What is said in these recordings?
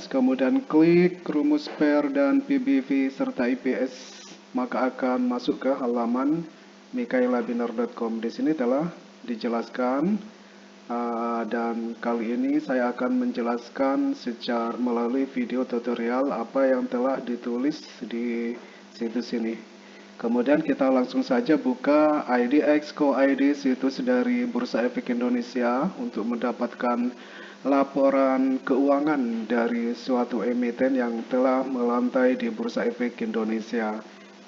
kemudian klik rumus PER dan PBV serta IPS, maka akan masuk ke halaman mikhaelabinar.com. Di sini telah dijelaskan, dan kali ini saya akan menjelaskan secara melalui video tutorial apa yang telah ditulis di situs ini. Kemudian kita langsung saja buka IDX Co-ID, situs dari Bursa Efek Indonesia, untuk mendapatkan laporan keuangan dari suatu emiten yang telah melantai di Bursa Efek Indonesia.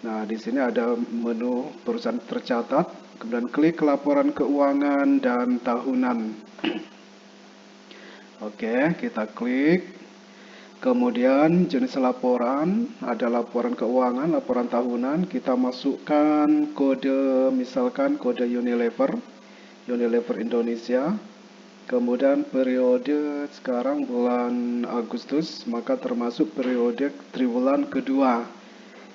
Nah, di sini ada menu perusahaan tercatat, kemudian klik laporan keuangan dan tahunan. Oke, kita klik. Kemudian jenis laporan, ada laporan keuangan, laporan tahunan, kita masukkan kode, misalkan kode Unilever Indonesia. Kemudian periode sekarang bulan Agustus, maka termasuk periode triwulan kedua.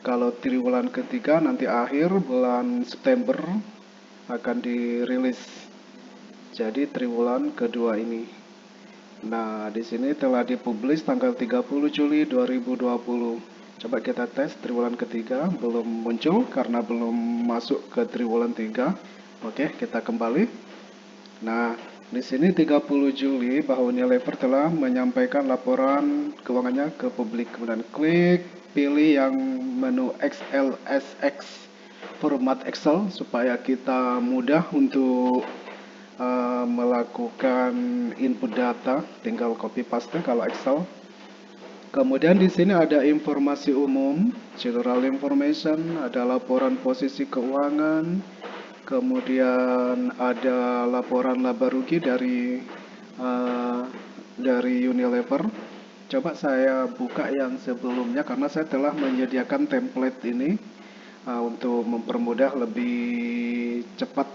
Kalau triwulan ketiga nanti akhir bulan September akan dirilis. Jadi triwulan kedua ini. Nah, di sini telah dipublish tanggal 30 Juli 2020. Coba kita tes triwulan ketiga, belum muncul karena belum masuk ke triwulan 3. Oke, kita kembali. Nah, di sini 30 Juli bahwa Unilever telah menyampaikan laporan keuangannya ke publik. Kemudian klik pilih yang menu XLSX format Excel supaya kita mudah untuk melakukan input data, tinggal copy paste kalau Excel. Kemudian di sini ada informasi umum, general information, ada laporan posisi keuangan, kemudian ada laporan laba rugi dari Unilever. Coba saya buka yang sebelumnya karena saya telah menyediakan template ini untuk mempermudah lebih cepat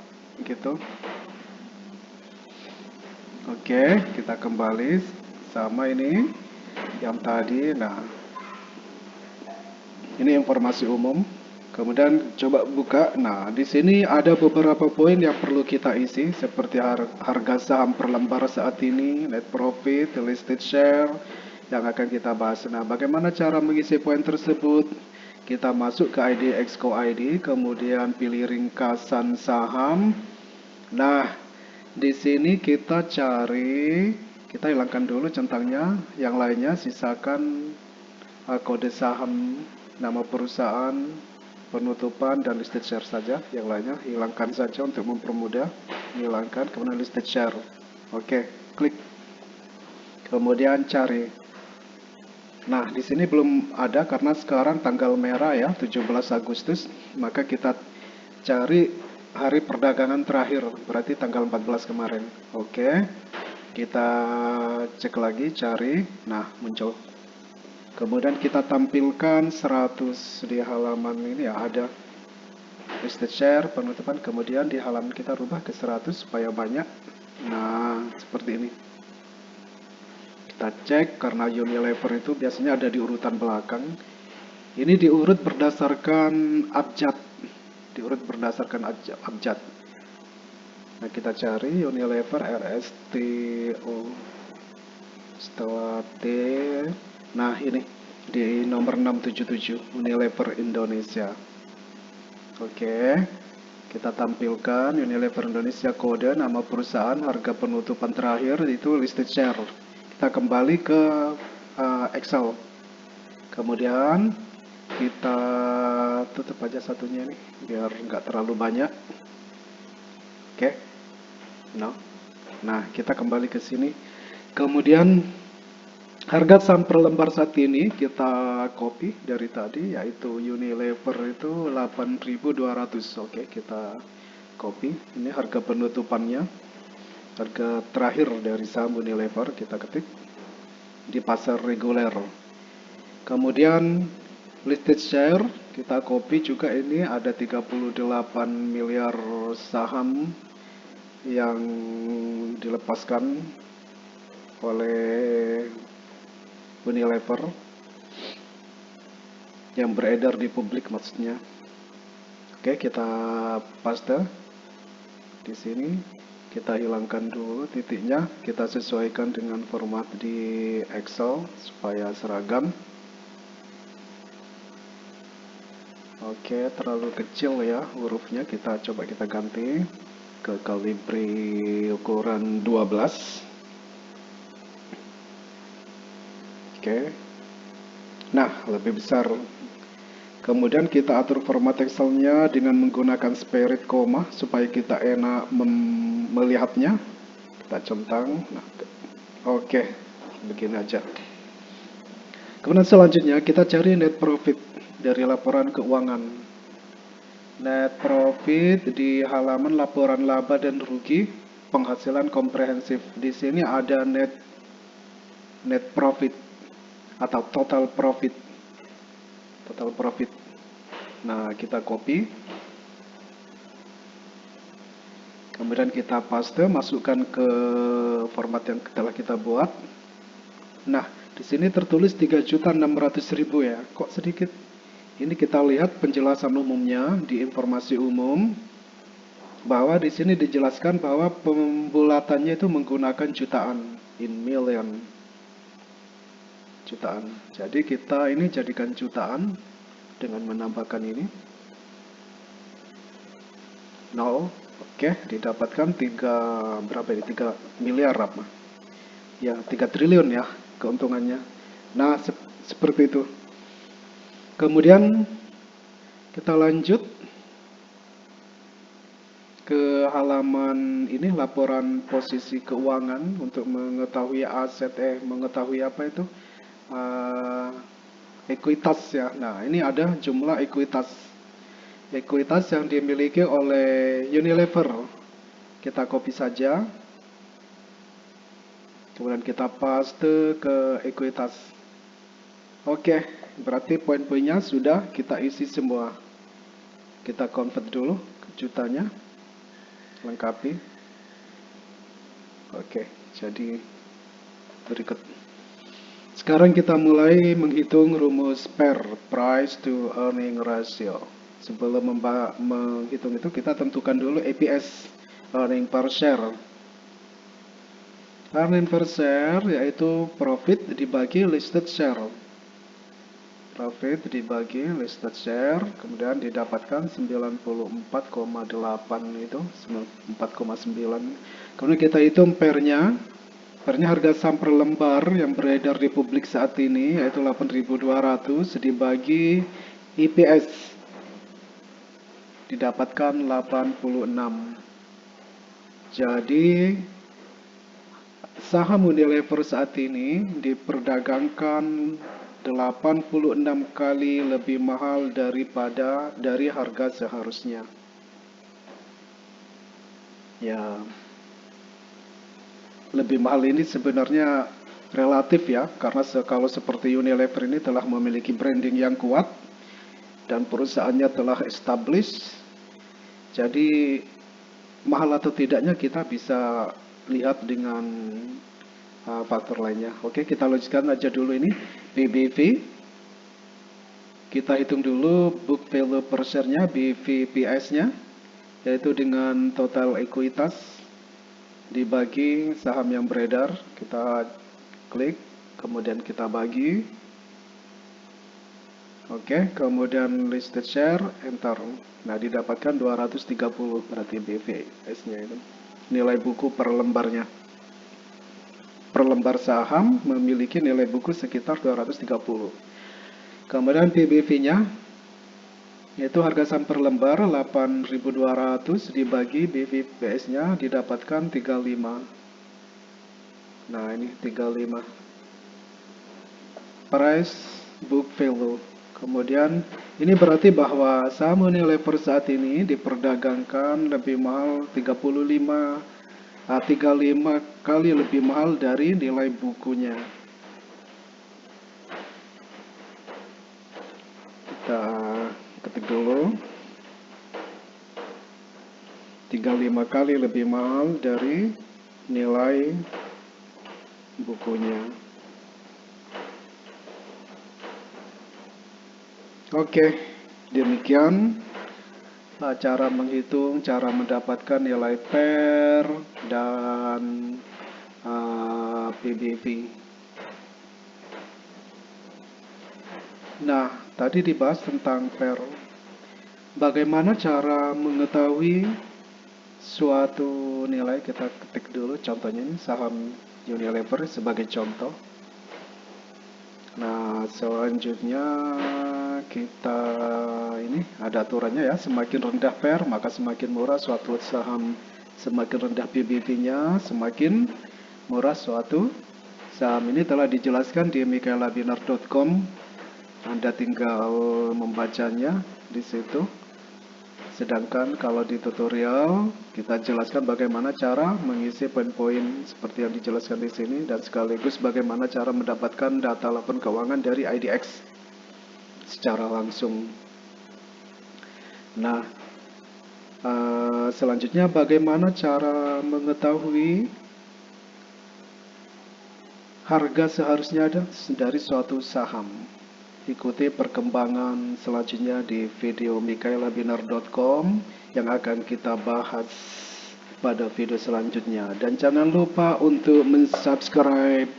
gitu. Oke, kita kembali sama ini yang tadi. Nah, ini informasi umum. Kemudian coba buka. Nah, di sini ada beberapa poin yang perlu kita isi seperti harga saham per lembar saat ini, net profit, listed share yang akan kita bahas. Nah, bagaimana cara mengisi poin tersebut? Kita masuk ke IDX Co-ID, kemudian pilih ringkasan saham. Nah, di sini kita cari, kita hilangkan dulu centangnya, yang lainnya sisakan kode saham, nama perusahaan, penutupan, dan listed share saja. Yang lainnya hilangkan saja untuk mempermudah. Hilangkan, kemudian listed share. Oke, klik. Kemudian cari. Nah, di sini belum ada karena sekarang tanggal merah ya, 17 Agustus. Maka kita cari hari perdagangan terakhir, berarti tanggal 14 kemarin. Oke, kita cek lagi, cari. Nah, muncul. Kemudian kita tampilkan 100 di halaman ini ya, ada listed share, penutupan. Kemudian di halaman kita rubah ke 100 supaya banyak. Nah, seperti ini. Kita cek karena Unilever itu biasanya ada di urutan belakang. Ini diurut berdasarkan abjad. Abjad. Nah, kita cari Unilever RSTO setelah T. Nah, ini di nomor 677 Unilever Indonesia. Oke, kita tampilkan Unilever Indonesia, kode, nama perusahaan, harga penutupan terakhir itu listed share. Kita kembali ke Excel. Kemudian kita tutup aja satunya nih biar nggak terlalu banyak. Oke, nah kita kembali ke sini. Kemudian harga saham per lembar saat ini kita copy dari tadi, yaitu Unilever itu 8.200. Oke, kita copy. Ini harga penutupannya, harga terakhir dari saham Unilever, kita ketik di pasar reguler. Kemudian listed share kita copy juga, ini ada 38 miliar saham yang dilepaskan oleh Unilever yang beredar di publik maksudnya. Oke, kita paste di sini. Kita hilangkan dulu titiknya, kita sesuaikan dengan format di Excel supaya seragam. Oke, terlalu kecil ya hurufnya, kita coba kita ganti ke Calibri ukuran 12. Oke. Nah, lebih besar. Kemudian kita atur format Excelnya dengan menggunakan spirit koma supaya kita enak melihatnya. Kita centang. Nah, oke, begini aja. Kemudian selanjutnya kita cari net profit dari laporan keuangan. Net profit di halaman laporan laba dan rugi penghasilan komprehensif. Di sini ada net profit atau total profit. Total profit. Nah, kita copy. Kemudian kita paste, masukkan ke format yang telah kita buat. Nah, di sini tertulis 3.600.000 ya. Kok sedikit? Ini kita lihat penjelasan umumnya di informasi umum bahwa di sini dijelaskan bahwa pembulatannya itu menggunakan jutaan, in million. Jutaan. Jadi kita ini jadikan jutaan dengan menambahkan ini 0. Oke, didapatkan 3 berapa ini? 3 miliar apa? Ya, 3 triliun ya keuntungannya. Nah, seperti itu. Kemudian kita lanjut ke halaman ini, laporan posisi keuangan untuk mengetahui aset, mengetahui apa itu? Ekuitas ya. Nah, ini ada jumlah ekuitas. Ekuitas yang dimiliki oleh Unilever. Kita copy saja. Kemudian kita paste ke ekuitas. Oke, berarti poin-poinnya sudah kita isi semua. Kita convert dulu ke jutanya. Lengkapi. Oke, jadi berikut. Sekarang kita mulai menghitung rumus PER, Price to Earning Ratio. Sebelum menghitung itu, kita tentukan dulu EPS, Earning per Share. Earning per Share yaitu profit dibagi listed share. Profit dibagi listed share, kemudian didapatkan 94,8 itu, 4,9. Kemudian kita hitung pernya. Pernya harga saham per lembar yang beredar di publik saat ini yaitu 8.200 dibagi EPS. Didapatkan 86. Jadi saham Unilever saat ini diperdagangkan 86 kali lebih mahal dari harga seharusnya. Ya, lebih mahal ini sebenarnya relatif ya, karena kalau seperti Unilever ini telah memiliki branding yang kuat dan perusahaannya telah established. Jadi mahal atau tidaknya kita bisa lihat dengan faktor lainnya. Oke, kita lanjutkan aja dulu ini BBV. Kita hitung dulu book value per share-nya, BVPS-nya, yaitu dengan total ekuitas dibagi saham yang beredar. Kita klik, kemudian kita bagi. Oke, kemudian listed share, enter. Nah, didapatkan 230 berarti BVS-nya itu. Nilai buku per lembarnya. Per lembar saham memiliki nilai buku sekitar 230. Kemudian PBV-nya yaitu harga saham per lembar 8.200 dibagi BVPS-nya didapatkan 35. Nah, ini 35. Price book value. Kemudian ini berarti bahwa saham Unilever saat ini diperdagangkan lebih mahal 35 kali lebih mahal dari nilai bukunya. Kita ketik dulu. 35 kali lebih mahal dari nilai bukunya. Oke, demikian cara menghitung, cara mendapatkan nilai PER dan PBV. Nah, tadi dibahas tentang PER. Bagaimana cara mengetahui suatu nilai? Kita ketik dulu contohnya ini saham Unilever sebagai contoh. Nah, selanjutnya kita ini ada aturannya ya, semakin rendah PER maka semakin murah suatu saham, semakin rendah PBV-nya semakin murah suatu saham. Ini telah dijelaskan di michaelabinar.com. Anda tinggal membacanya di situ. Sedangkan kalau di tutorial kita jelaskan bagaimana cara mengisi poin-poin seperti yang dijelaskan di sini dan sekaligus bagaimana cara mendapatkan data laporan keuangan dari IDX secara langsung. Nah, selanjutnya bagaimana cara mengetahui harga seharusnya ada dari suatu saham. Ikuti perkembangan selanjutnya di video michaelabinar.com yang akan kita bahas pada video selanjutnya. Dan jangan lupa untuk mensubscribe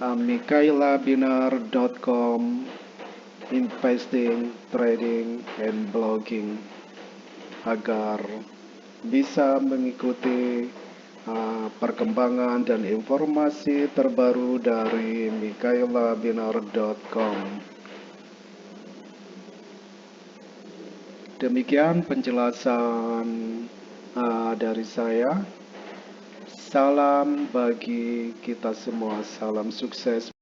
michaelabinar.com investing, trading, and blogging agar bisa mengikuti perkembangan dan informasi terbaru dari michaelabinar.com. Demikian penjelasan dari saya. Salam bagi kita semua, salam sukses.